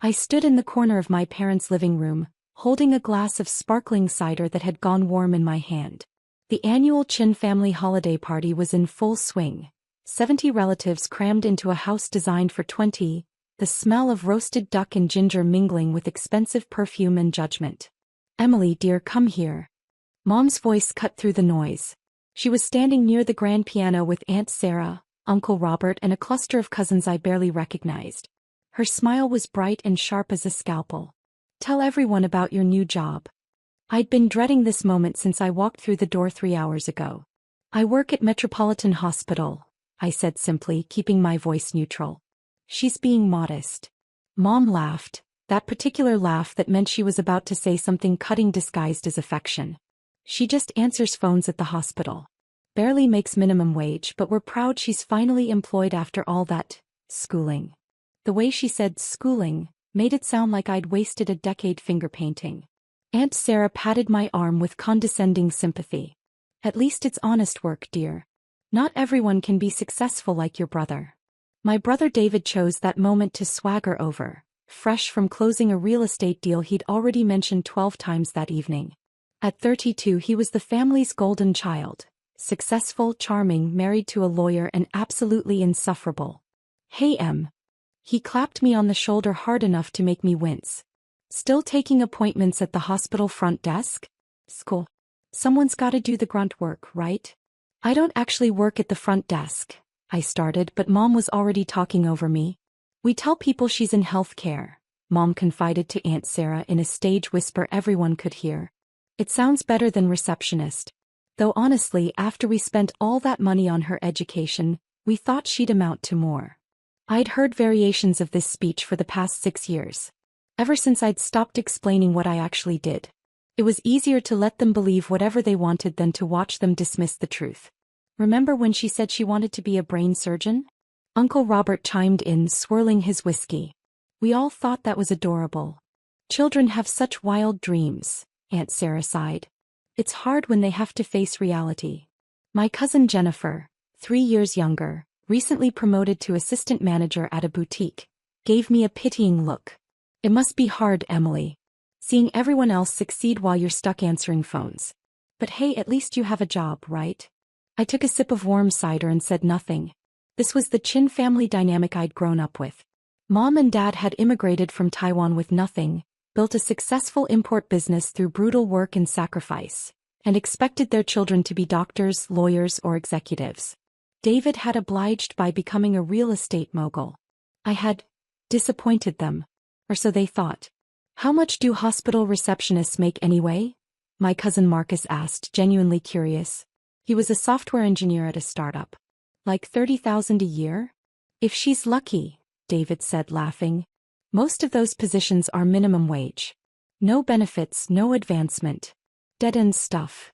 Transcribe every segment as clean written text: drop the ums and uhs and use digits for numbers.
I stood in the corner of my parents' living room, holding a glass of sparkling cider that had gone warm in my hand. The annual Chin family holiday party was in full swing. 70 relatives crammed into a house designed for 20, the smell of roasted duck and ginger mingling with expensive perfume and judgment. "Emily, dear, come here." Mom's voice cut through the noise. She was standing near the grand piano with Aunt Sarah, Uncle Robert, and a cluster of cousins I barely recognized. Her smile was bright and sharp as a scalpel. "Tell everyone about your new job." I'd been dreading this moment since I walked through the door 3 hours ago. "I work at Metropolitan Hospital," I said simply, keeping my voice neutral. "She's being modest." Mom laughed, that particular laugh that meant she was about to say something cutting disguised as affection. "She just answers phones at the hospital. Barely makes minimum wage, but we're proud she's finally employed after all that schooling." The way she said schooling made it sound like I'd wasted a decade finger painting. Aunt Sarah patted my arm with condescending sympathy. "At least it's honest work, dear. Not everyone can be successful like your brother." My brother David chose that moment to swagger over, fresh from closing a real estate deal he'd already mentioned 12 times that evening. At 32 he was the family's golden child, successful, charming, married to a lawyer, and absolutely insufferable. "Hey, Em." He clapped me on the shoulder hard enough to make me wince. "Still taking appointments at the hospital front desk? School. Someone's gotta do the grunt work, right?" "I don't actually work at the front desk," I started, but Mom was already talking over me. "We tell people she's in healthcare," Mom confided to Aunt Sarah in a stage whisper everyone could hear. "It sounds better than receptionist. Though honestly, after we spent all that money on her education, we thought she'd amount to more." I'd heard variations of this speech for the past 6 years. Ever since I'd stopped explaining what I actually did. It was easier to let them believe whatever they wanted than to watch them dismiss the truth. "Remember when she said she wanted to be a brain surgeon?" Uncle Robert chimed in, swirling his whiskey. "We all thought that was adorable." "Children have such wild dreams," Aunt Sarah sighed. "It's hard when they have to face reality." My cousin Jennifer, 3 years younger, recently promoted to assistant manager at a boutique, gave me a pitying look. "It must be hard, Emily. Seeing everyone else succeed while you're stuck answering phones. But hey, at least you have a job, right?" I took a sip of warm cider and said nothing. This was the Chin family dynamic I'd grown up with. Mom and Dad had immigrated from Taiwan with nothing, built a successful import business through brutal work and sacrifice, and expected their children to be doctors, lawyers, or executives. David had obliged by becoming a real estate mogul. I had disappointed them, or so they thought. "How much do hospital receptionists make anyway?" my cousin Marcus asked, genuinely curious. He was a software engineer at a startup. "Like 30,000 a year?" "If she's lucky," David said, laughing. "Most of those positions are minimum wage. No benefits, no advancement. Dead-end stuff."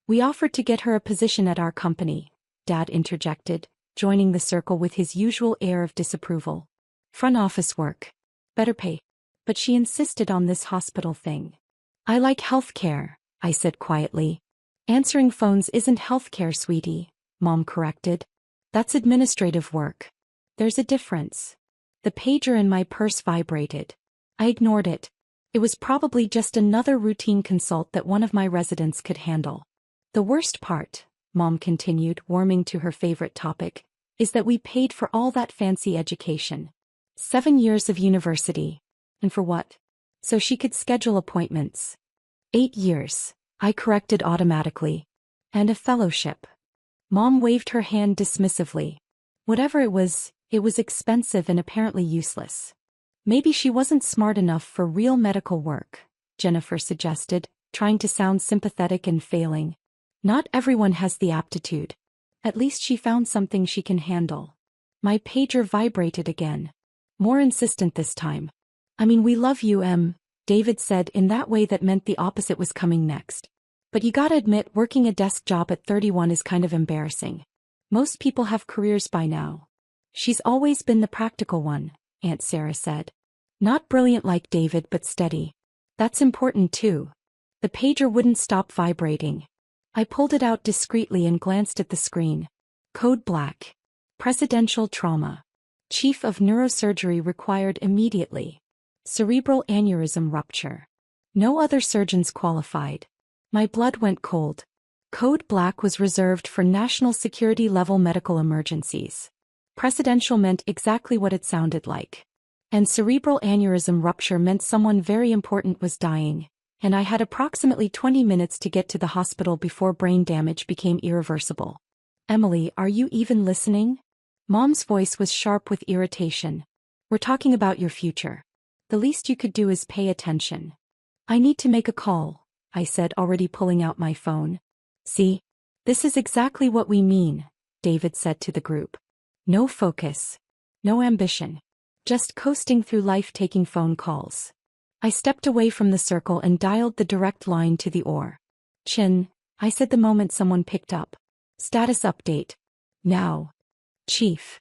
"We offered to get her a position at our company," Dad interjected, joining the circle with his usual air of disapproval. "Front office work. Better pay." But she insisted on this hospital thing. "I like healthcare," I said quietly. "Answering phones isn't healthcare, sweetie," Mom corrected. "That's administrative work. There's a difference." The pager in my purse vibrated. I ignored it. It was probably just another routine consult that one of my residents could handle. "The worst part," Mom continued, warming to her favorite topic, "is that we paid for all that fancy education. 7 years of university. And for what? So she could schedule appointments." 8 years, I corrected automatically. "And a fellowship." Mom waved her hand dismissively. Whatever it was expensive and apparently useless. "Maybe she wasn't smart enough for real medical work," Jennifer suggested, trying to sound sympathetic and failing. "Not everyone has the aptitude. At least she found something she can handle." My pager vibrated again. More insistent this time. "I mean, we love you, Em," David said in that way that meant the opposite was coming next. "But you gotta admit, working a desk job at 31 is kind of embarrassing. Most people have careers by now." "She's always been the practical one," Aunt Sarah said. "Not brilliant like David, but steady. That's important too." The pager wouldn't stop vibrating. I pulled it out discreetly and glanced at the screen. Code black. Presidential trauma. Chief of Neurosurgery required immediately. Cerebral aneurysm rupture. No other surgeons qualified. My blood went cold. Code Black was reserved for national security level medical emergencies. Presidential meant exactly what it sounded like. And cerebral aneurysm rupture meant someone very important was dying, and I had approximately 20 minutes to get to the hospital before brain damage became irreversible. Emily, are you even listening? Mom's voice was sharp with irritation. We're talking about your future. The least you could do is pay attention. I need to make a call, I said, already pulling out my phone. See? This is exactly what we mean, David said to the group. No focus. No ambition. Just coasting through life taking phone calls. I stepped away from the circle and dialed the direct line to the OR. Chin, I said the moment someone picked up. Status update. Now. Chief.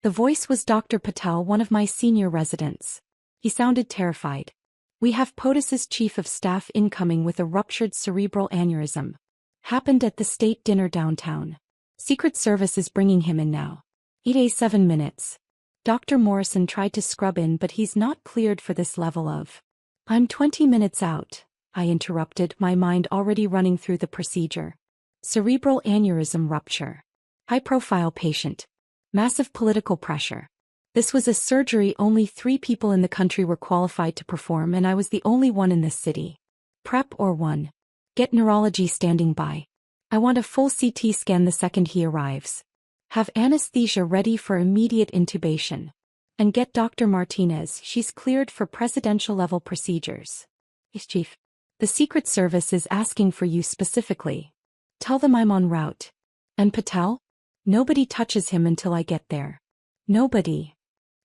The voice was Dr. Patel, one of my senior residents. He sounded terrified. We have POTUS's chief of staff incoming with a ruptured cerebral aneurysm. Happened at the state dinner downtown. Secret Service is bringing him in now. 7 minutes. Dr. Morrison tried to scrub in, but he's not cleared for this level of. I'm 20 minutes out, I interrupted, my mind already running through the procedure. Cerebral aneurysm rupture. High-profile patient. Massive political pressure. This was a surgery only 3 people in the country were qualified to perform, and I was the only one in this city. Prep or 1. Get neurology standing by. I want a full CT scan the second he arrives. Have anesthesia ready for immediate intubation. And get Dr. Martinez, she's cleared for presidential-level procedures. Yes, Chief. The Secret Service is asking for you specifically. Tell them I'm en route. And Patel? Nobody touches him until I get there. Nobody.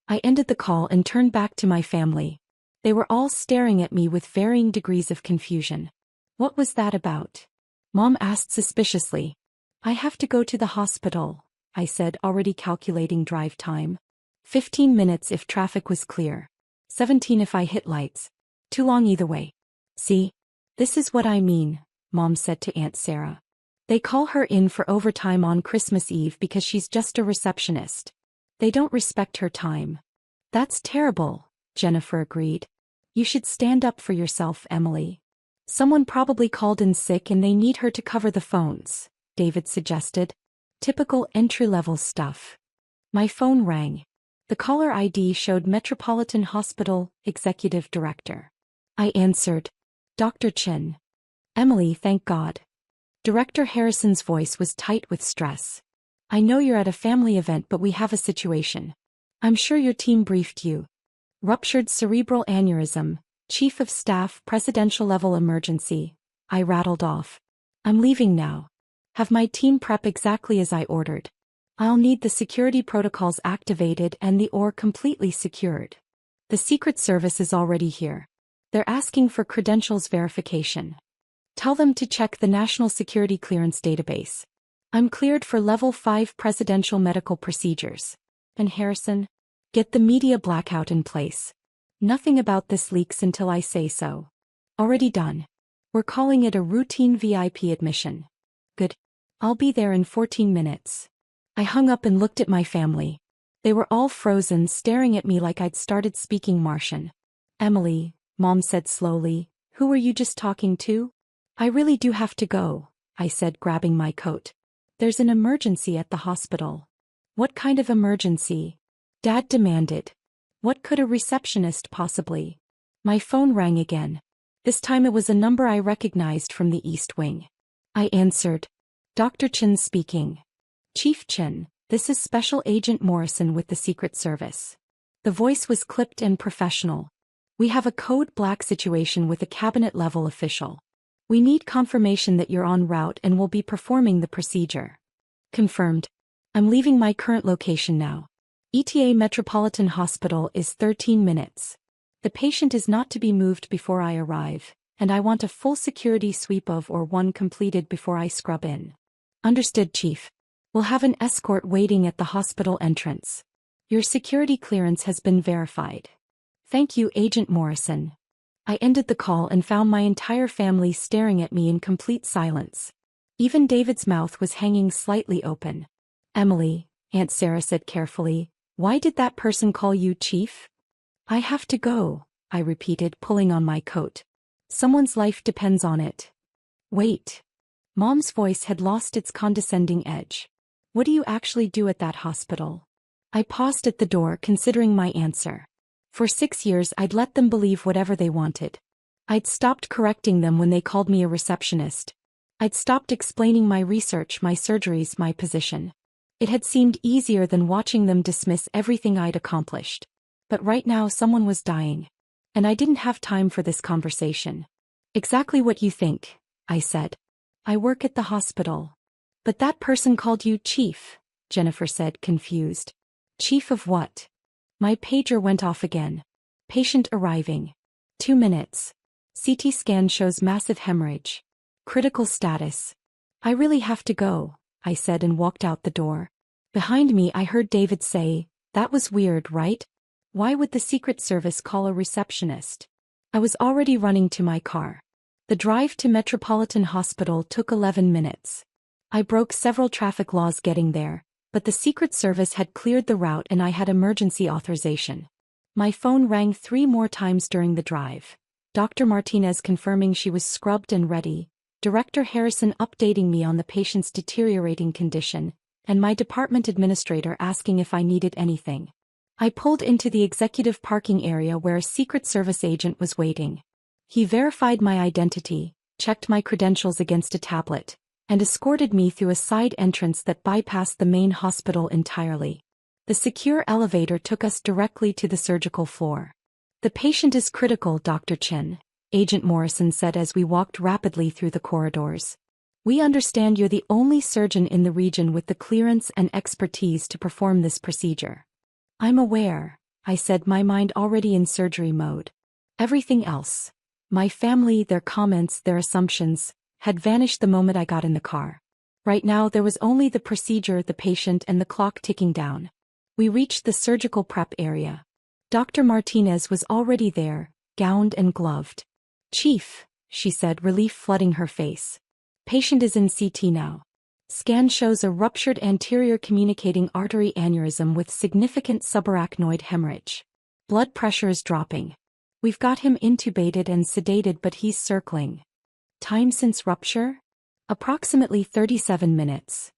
I ended the call and turned back to my family. They were all staring at me with varying degrees of confusion. What was that about? Mom asked suspiciously. I have to go to the hospital, I said, already calculating drive time. 15 minutes if traffic was clear. 17 if I hit lights. Too long either way. See? This is what I mean, Mom said to Aunt Sarah. They call her in for overtime on Christmas Eve because she's just a receptionist. They don't respect her time. That's terrible, Jennifer agreed. You should stand up for yourself, Emily. Someone probably called in sick and they need her to cover the phones, David suggested. Typical entry-level stuff. My phone rang. The caller ID showed Metropolitan Hospital Executive Director. I answered. Dr. Chin. Emily, thank God. Director Harrison's voice was tight with stress. I know you're at a family event, but we have a situation. I'm sure your team briefed you. Ruptured cerebral aneurysm, Chief of Staff, presidential-level emergency. I rattled off. I'm leaving now. Have my team prep exactly as I ordered. I'll need the security protocols activated and the OR completely secured. The Secret Service is already here. They're asking for credentials verification. Tell them to check the National Security Clearance database. I'm cleared for Level 5 presidential medical procedures. And Harrison, get the media blackout in place. Nothing about this leaks until I say so. Already done. We're calling it a routine VIP admission. Good. I'll be there in 14 minutes. I hung up and looked at my family. They were all frozen, staring at me like I'd started speaking Martian. Emily, Mom said slowly, who were you just talking to? I really do have to go, I said, grabbing my coat. There's an emergency at the hospital. What kind of emergency? Dad demanded. What could a receptionist possibly? My phone rang again. This time it was a number I recognized from the East Wing. I answered. Dr. Chin speaking. Chief Chin, this is Special Agent Morrison with the Secret Service. The voice was clipped and professional. We have a code black situation with a cabinet-level official. We need confirmation that you're en route and will be performing the procedure. Confirmed. I'm leaving my current location now. ETA Metropolitan Hospital is 13 minutes. The patient is not to be moved before I arrive, and I want a full security sweep of or 1 completed before I scrub in. Understood, Chief. We'll have an escort waiting at the hospital entrance. Your security clearance has been verified. Thank you, Agent Morrison. I ended the call and found my entire family staring at me in complete silence. Even David's mouth was hanging slightly open. Emily, Aunt Sarah said carefully, why did that person call you Chief? I have to go, I repeated, pulling on my coat. Someone's life depends on it. Wait. Mom's voice had lost its condescending edge. What do you actually do at that hospital? I paused at the door, considering my answer. For 6 years I'd let them believe whatever they wanted. I'd stopped correcting them when they called me a receptionist. I'd stopped explaining my research, my surgeries, my position. It had seemed easier than watching them dismiss everything I'd accomplished. But right now someone was dying. And I didn't have time for this conversation. Exactly what you think, I said. I work at the hospital. But that person called you chief, Jennifer said, confused. Chief of what? My pager went off again. Patient arriving. 2 minutes. CT scan shows massive hemorrhage. Critical status. I really have to go, I said and walked out the door. Behind me I heard David say, that was weird, right? Why would the Secret Service call a receptionist? I was already running to my car. The drive to Metropolitan Hospital took 11 minutes. I broke several traffic laws getting there, but the Secret Service had cleared the route and I had emergency authorization. My phone rang 3 more times during the drive. Dr. Martinez confirming she was scrubbed and ready, Director Harrison updating me on the patient's deteriorating condition, and my department administrator asking if I needed anything. I pulled into the executive parking area where a Secret Service agent was waiting. He verified my identity, checked my credentials against a tablet, and escorted me through a side entrance that bypassed the main hospital entirely. The secure elevator took us directly to the surgical floor. The patient is critical, Dr. Chin, Agent Morrison said as we walked rapidly through the corridors. We understand you're the only surgeon in the region with the clearance and expertise to perform this procedure. I'm aware, I said, my mind already in surgery mode. Everything else, my family, their comments, their assumptions, had vanished the moment I got in the car. Right now there was only the procedure, the patient, and the clock ticking down. We reached the surgical prep area. Dr. Martinez was already there, gowned and gloved. Chief, she said, relief flooding her face. Patient is in CT now. Scan shows a ruptured anterior communicating artery aneurysm with significant subarachnoid hemorrhage. Blood pressure is dropping. We've got him intubated and sedated, but he's circling. Time since rupture? Approximately 37 minutes.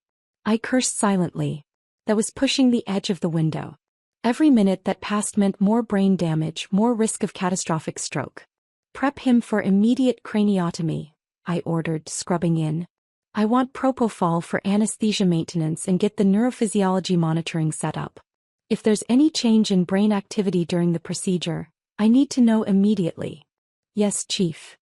I cursed silently. That was pushing the edge of the window. Every minute that passed meant more brain damage, more risk of catastrophic stroke. Prep him for immediate craniotomy, I ordered, scrubbing in. I want propofol for anesthesia maintenance and get the neurophysiology monitoring set up. If there's any change in brain activity during the procedure, I need to know immediately. Yes, Chief.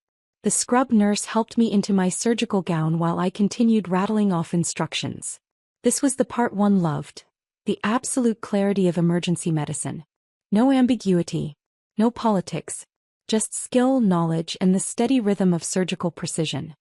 The scrub nurse helped me into my surgical gown while I continued rattling off instructions. This was the part one loved. The absolute clarity of emergency medicine. No ambiguity. No politics. Just skill, knowledge, and the steady rhythm of surgical precision.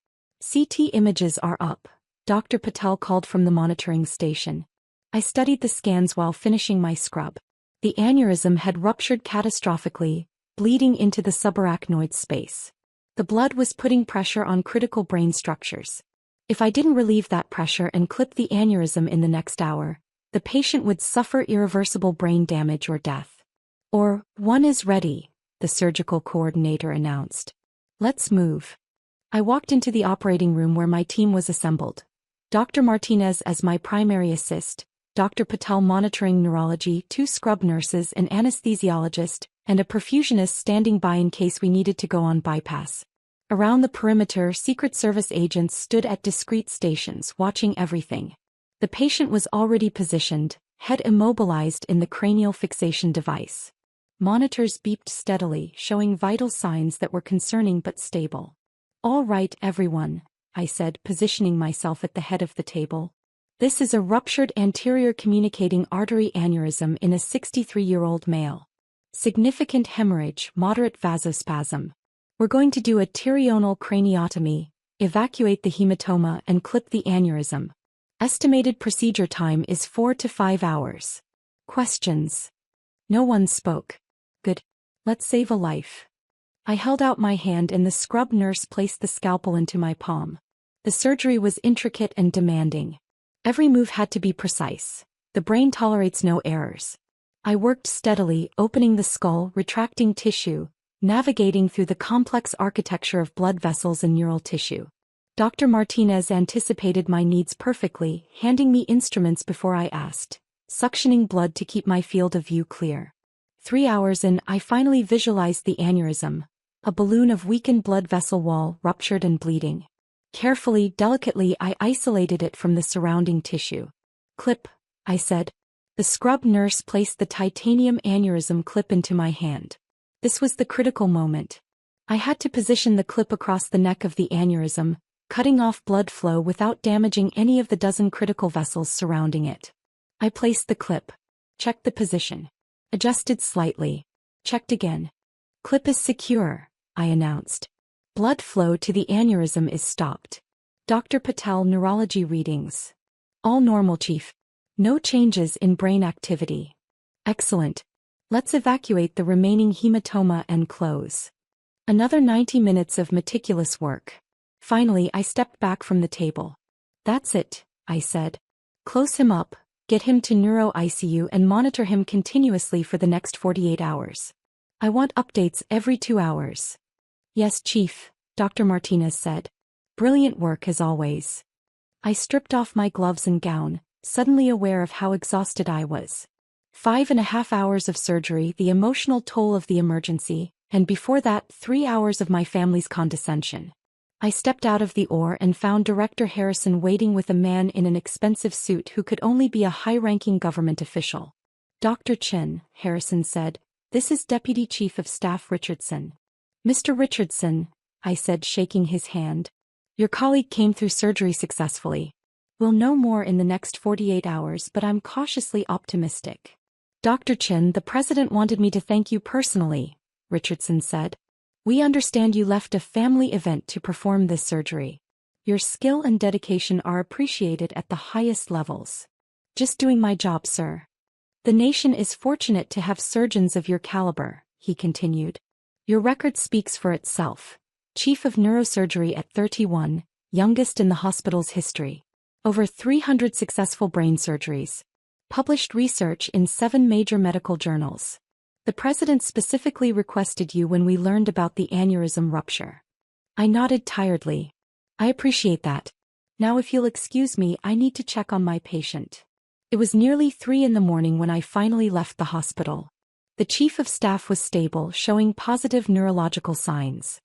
CT images are up, Dr. Patel called from the monitoring station. I studied the scans while finishing my scrub. The aneurysm had ruptured catastrophically, bleeding into the subarachnoid space. The blood was putting pressure on critical brain structures. If I didn't relieve that pressure and clip the aneurysm in the next hour, the patient would suffer irreversible brain damage or death. Or, one is ready, the surgical coordinator announced. Let's move. I walked into the operating room where my team was assembled. Dr. Martinez as my primary assist, Dr. Patel monitoring neurology, 2 scrub nurses, an anesthesiologist, and a perfusionist standing by in case we needed to go on bypass. Around the perimeter, Secret Service agents stood at discrete stations, watching everything. The patient was already positioned, head immobilized in the cranial fixation device. Monitors beeped steadily, showing vital signs that were concerning but stable. All right, everyone, I said, positioning myself at the head of the table. This is a ruptured anterior communicating artery aneurysm in a 63-year-old male. Significant hemorrhage, moderate vasospasm. We're going to do a pterional craniotomy, evacuate the hematoma, and clip the aneurysm. Estimated procedure time is 4 to 5 hours. Questions? No one spoke. Good. Let's save a life. I held out my hand and the scrub nurse placed the scalpel into my palm. The surgery was intricate and demanding. Every move had to be precise. The brain tolerates no errors. I worked steadily, opening the skull, retracting tissue, navigating through the complex architecture of blood vessels and neural tissue. Dr. Martinez anticipated my needs perfectly, handing me instruments before I asked, suctioning blood to keep my field of view clear. 3 hours in, I finally visualized the aneurysm, a balloon of weakened blood vessel wall, ruptured and bleeding. Carefully, delicately, I isolated it from the surrounding tissue. "Clip," I said. The scrub nurse placed the titanium aneurysm clip into my hand. This was the critical moment. I had to position the clip across the neck of the aneurysm, cutting off blood flow without damaging any of the dozen critical vessels surrounding it. I placed the clip. Checked the position. Adjusted slightly. Checked again. "Clip is secure," I announced. "Blood flow to the aneurysm is stopped. Dr. Patel, neurology readings. All normal, Chief. No changes in brain activity." "Excellent. Let's evacuate the remaining hematoma and close." Another 90 minutes of meticulous work. Finally, I stepped back from the table. "That's it," I said. "Close him up, get him to neuro ICU and monitor him continuously for the next 48 hours. I want updates every 2 hours." "Yes, Chief," Dr. Martinez said. "Brilliant work as always." I stripped off my gloves and gown, suddenly aware of how exhausted I was. 5.5 hours of surgery, the emotional toll of the emergency, and before that 3 hours of my family's condescension. I stepped out of the OR and found Director Harrison waiting with a man in an expensive suit who could only be a high-ranking government official. "Dr. Chin," Harrison said, "this is Deputy Chief of Staff Richardson." "Mr. Richardson," I said, shaking his hand. "Your colleague came through surgery successfully. We'll know more in the next 48 hours, but I'm cautiously optimistic." "Dr. Chin, the President wanted me to thank you personally," Richardson said. "We understand you left a family event to perform this surgery. Your skill and dedication are appreciated at the highest levels." "Just doing my job, sir. The nation is fortunate to have surgeons of your caliber," he continued. "Your record speaks for itself. Chief of Neurosurgery at 31, youngest in the hospital's history. Over 300 successful brain surgeries. Published research in 7 major medical journals. The President specifically requested you when we learned about the aneurysm rupture." I nodded tiredly. "I appreciate that. Now if you'll excuse me, I need to check on my patient." It was nearly 3 in the morning when I finally left the hospital. The Chief of Staff was stable, showing positive neurological signs.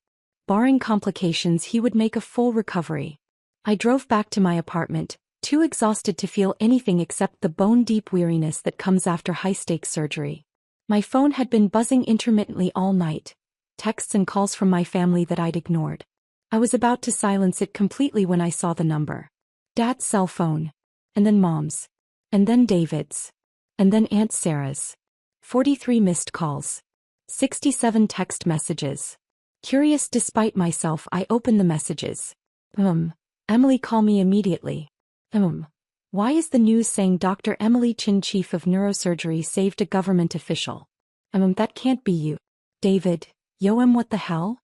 Barring complications, he would make a full recovery. I drove back to my apartment, too exhausted to feel anything except the bone-deep weariness that comes after high-stakes surgery. My phone had been buzzing intermittently all night, texts and calls from my family that I'd ignored. I was about to silence it completely when I saw the number. Dad's cell phone. And then Mom's. And then David's. And then Aunt Sarah's. 43 missed calls. 67 text messages. Curious despite myself, I opened the messages. Emily, call me immediately." Why is the news saying Dr. Emily Chin, Chief of Neurosurgery, saved a government official? That can't be you. David, what the hell?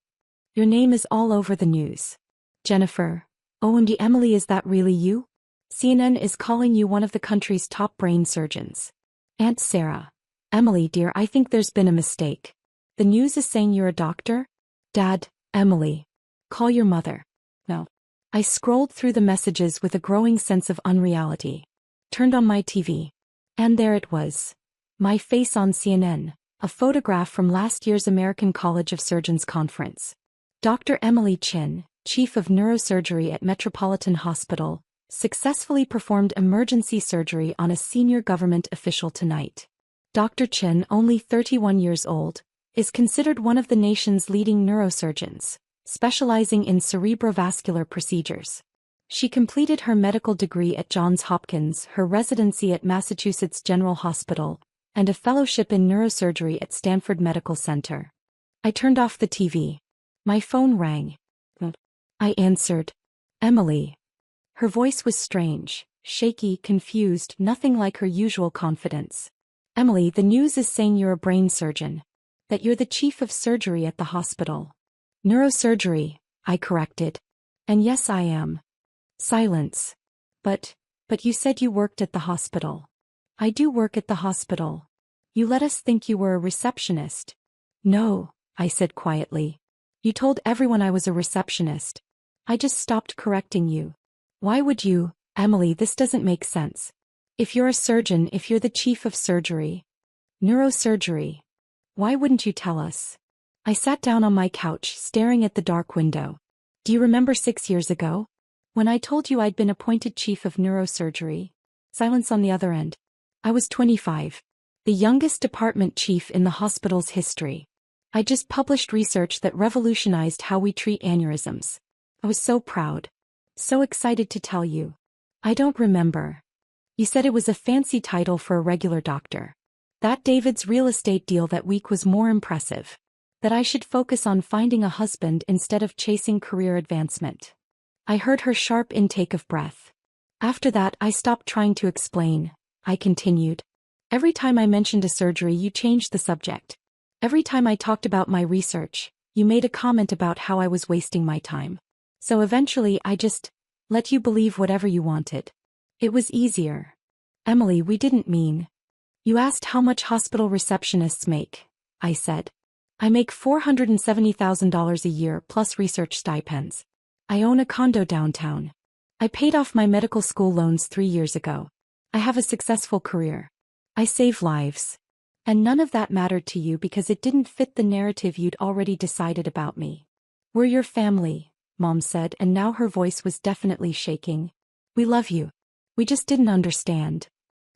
Your name is all over the news. Jennifer, OMG, Emily, is that really you? CNN is calling you one of the country's top brain surgeons. Aunt Sarah, Emily dear, I think there's been a mistake. The news is saying you're a doctor? Dad, Emily, call your mother. No. I scrolled through the messages with a growing sense of unreality. Turned on my TV. And there it was. My face on CNN, a photograph from last year's American College of Surgeons conference. Dr. Emily Chin, Chief of Neurosurgery at Metropolitan Hospital, successfully performed emergency surgery on a senior government official tonight. Dr. Chin, only 31 years old, is considered one of the nation's leading neurosurgeons, specializing in cerebrovascular procedures. She completed her medical degree at Johns Hopkins, her residency at Massachusetts General Hospital, and a fellowship in neurosurgery at Stanford Medical Center. I turned off the TV. My phone rang. I answered. Emily. Her voice was strange, shaky, confused, nothing like her usual confidence. Emily, the news is saying you're a brain surgeon. That you're the chief of surgery at the hospital. Neurosurgery, I corrected. And yes, I am. Silence. But you said you worked at the hospital. I do work at the hospital. You let us think you were a receptionist. No, I said quietly. You told everyone I was a receptionist. I just stopped correcting you. Why would you, Emily? This doesn't make sense. If you're a surgeon, if you're the chief of surgery, neurosurgery, why wouldn't you tell us? I sat down on my couch, staring at the dark window. Do you remember 6 years ago? When I told you I'd been appointed chief of neurosurgery? Silence on the other end. I was 25. The youngest department chief in the hospital's history. I just published research that revolutionized how we treat aneurysms. I was so proud. So excited to tell you. I don't remember. You said it was a fancy title for a regular doctor. That David's real estate deal that week was more impressive. That I should focus on finding a husband instead of chasing career advancement. I heard her sharp intake of breath. After that, I stopped trying to explain. I continued. Every time I mentioned a surgery, you changed the subject. Every time I talked about my research, you made a comment about how I was wasting my time. So eventually I just let you believe whatever you wanted. It was easier. Emily, we didn't mean. You asked how much hospital receptionists make. I said. I make $470,000 a year plus research stipends. I own a condo downtown. I paid off my medical school loans 3 years ago. I have a successful career. I save lives. And none of that mattered to you because it didn't fit the narrative you'd already decided about me. We're your family, Mom said, and now her voice was definitely shaking. We love you. We just didn't understand.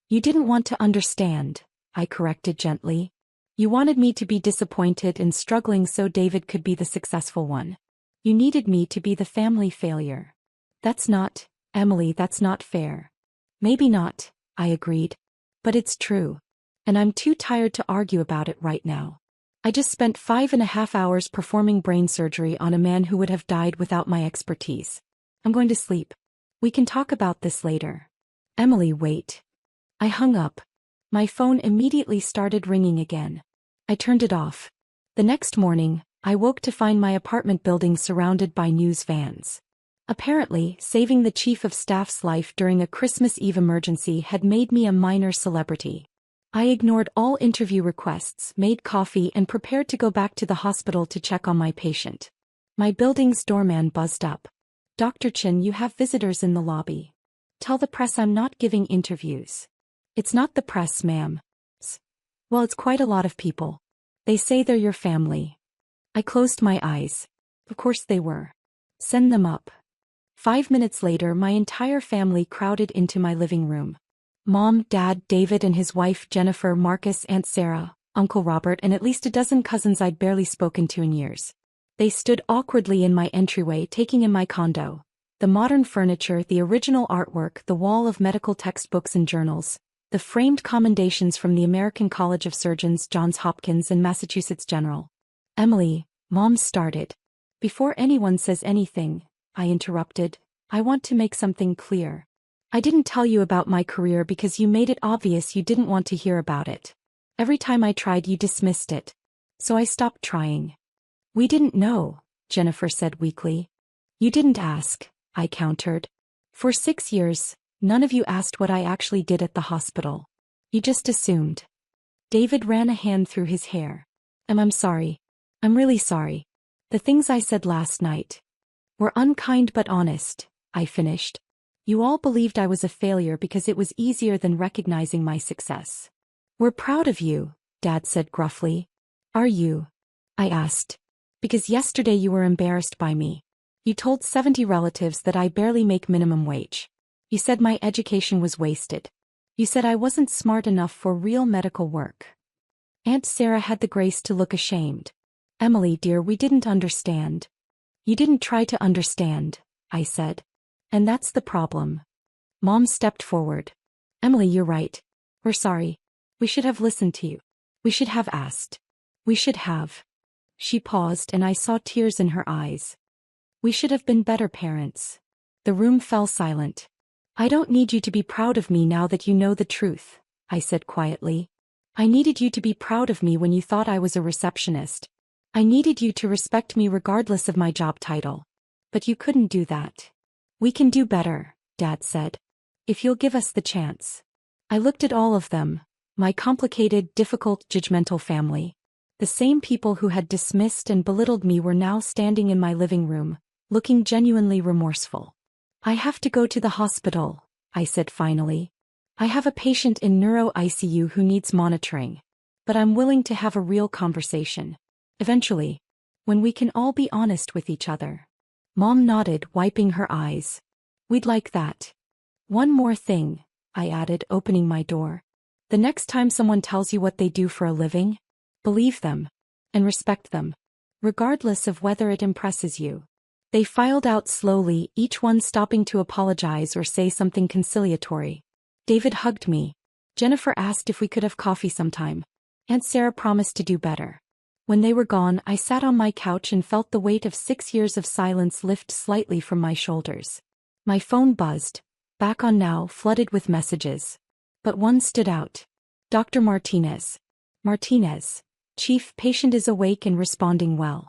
You didn't want to understand, I corrected gently. You wanted me to be disappointed and struggling so David could be the successful one. You needed me to be the family failure. That's not, Emily, that's not fair. Maybe not, I agreed. But it's true. And I'm too tired to argue about it right now. I just spent 5.5 hours performing brain surgery on a man who would have died without my expertise. I'm going to sleep. We can talk about this later. Emily, wait. I hung up. My phone immediately started ringing again. I turned it off. The next morning, I woke to find my apartment building surrounded by news vans. Apparently, saving the chief of staff's life during a Christmas Eve emergency had made me a minor celebrity. I ignored all interview requests, made coffee, and prepared to go back to the hospital to check on my patient. My building's doorman buzzed up. Dr. Chin, you have visitors in the lobby. Tell the press I'm not giving interviews. It's not the press, ma'am. Well, it's quite a lot of people. They say they're your family. I closed my eyes. Of course they were. Send them up. 5 minutes later, my entire family crowded into my living room. Mom, Dad, David and his wife Jennifer, Marcus, Aunt Sarah, Uncle Robert, and at least a dozen cousins I'd barely spoken to in years. They stood awkwardly in my entryway, taking in my condo. The modern furniture, the original artwork, the wall of medical textbooks and journals, the framed commendations from the American College of Surgeons, Johns Hopkins and Massachusetts General. Emily, Mom started. Before anyone says anything, I interrupted, I want to make something clear. I didn't tell you about my career because you made it obvious you didn't want to hear about it. Every time I tried, you dismissed it. So I stopped trying. We didn't know, Jennifer said weakly. You didn't ask, I countered. For 6 years, none of you asked what I actually did at the hospital. You just assumed. David ran a hand through his hair. I'm sorry. I'm really sorry. The things I said last night were unkind but honest, I finished. You all believed I was a failure because it was easier than recognizing my success. We're proud of you, Dad said gruffly. Are you? I asked. Because yesterday you were embarrassed by me. You told 70 relatives that I barely make minimum wage. You said my education was wasted. You said I wasn't smart enough for real medical work. Aunt Sarah had the grace to look ashamed. Emily, dear, we didn't understand. You didn't try to understand, I said. And that's the problem. Mom stepped forward. Emily, you're right. We're sorry. We should have listened to you. We should have asked. We should have. She paused and I saw tears in her eyes. We should have been better parents. The room fell silent. I don't need you to be proud of me now that you know the truth, I said quietly. I needed you to be proud of me when you thought I was a receptionist. I needed you to respect me regardless of my job title. But you couldn't do that. We can do better, Dad said. If you'll give us the chance. I looked at all of them, my complicated, difficult, judgmental family. The same people who had dismissed and belittled me were now standing in my living room, looking genuinely remorseful. "I have to go to the hospital," I said finally. "I have a patient in neuro ICU who needs monitoring. But I'm willing to have a real conversation. Eventually. When we can all be honest with each other." Mom nodded, wiping her eyes. "We'd like that. One more thing," I added, opening my door. "The next time someone tells you what they do for a living, believe them. And respect them. Regardless of whether it impresses you." They filed out slowly, each one stopping to apologize or say something conciliatory. David hugged me. Jennifer asked if we could have coffee sometime. Aunt Sarah promised to do better. When they were gone, I sat on my couch and felt the weight of 6 years of silence lift slightly from my shoulders. My phone buzzed, back on now, flooded with messages. But one stood out. "Dr. Martinez. Martinez. Chief, patient is awake and responding well.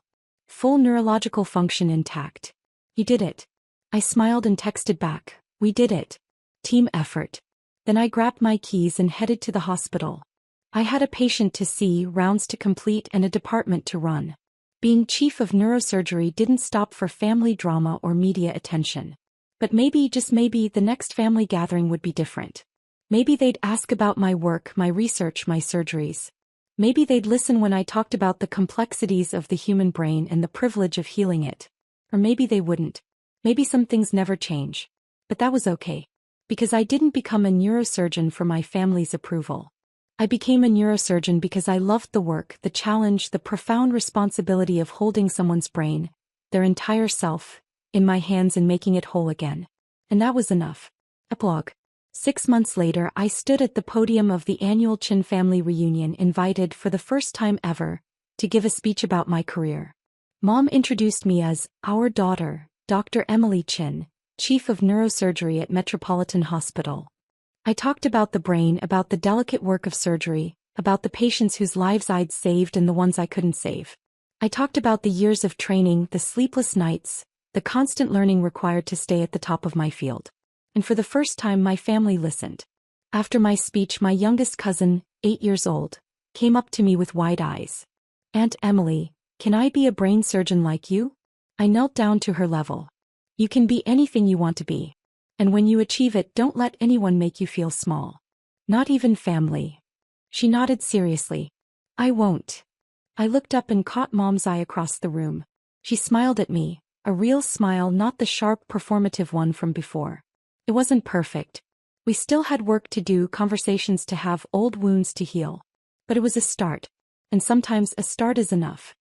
Full neurological function intact. You did it." I smiled and texted back, "We did it. Team effort." Then I grabbed my keys and headed to the hospital. I had a patient to see, rounds to complete, and a department to run. Being chief of neurosurgery didn't stop for family drama or media attention. But maybe, just maybe, the next family gathering would be different. Maybe they'd ask about my work, my research, my surgeries. Maybe they'd listen when I talked about the complexities of the human brain and the privilege of healing it. Or maybe they wouldn't. Maybe some things never change. But that was okay. Because I didn't become a neurosurgeon for my family's approval. I became a neurosurgeon because I loved the work, the challenge, the profound responsibility of holding someone's brain, their entire self, in my hands and making it whole again. And that was enough. Epilogue. 6 months later, I stood at the podium of the annual Chin family reunion, invited for the first time ever to give a speech about my career. Mom introduced me as our daughter, Dr. Emily Chin, chief of neurosurgery at Metropolitan Hospital. I talked about the brain, about the delicate work of surgery, about the patients whose lives I'd saved and the ones I couldn't save. I talked about the years of training, the sleepless nights, the constant learning required to stay at the top of my field. And for the first time, my family listened. After my speech, my youngest cousin, 8 years old, came up to me with wide eyes. "Aunt Emily, can I be a brain surgeon like you?" I knelt down to her level. "You can be anything you want to be. And when you achieve it, don't let anyone make you feel small. Not even family." She nodded seriously. "I won't." I looked up and caught Mom's eye across the room. She smiled at me, a real smile, not the sharp, performative one from before. It wasn't perfect. We still had work to do, conversations to have, old wounds to heal. But it was a start. And sometimes a start is enough.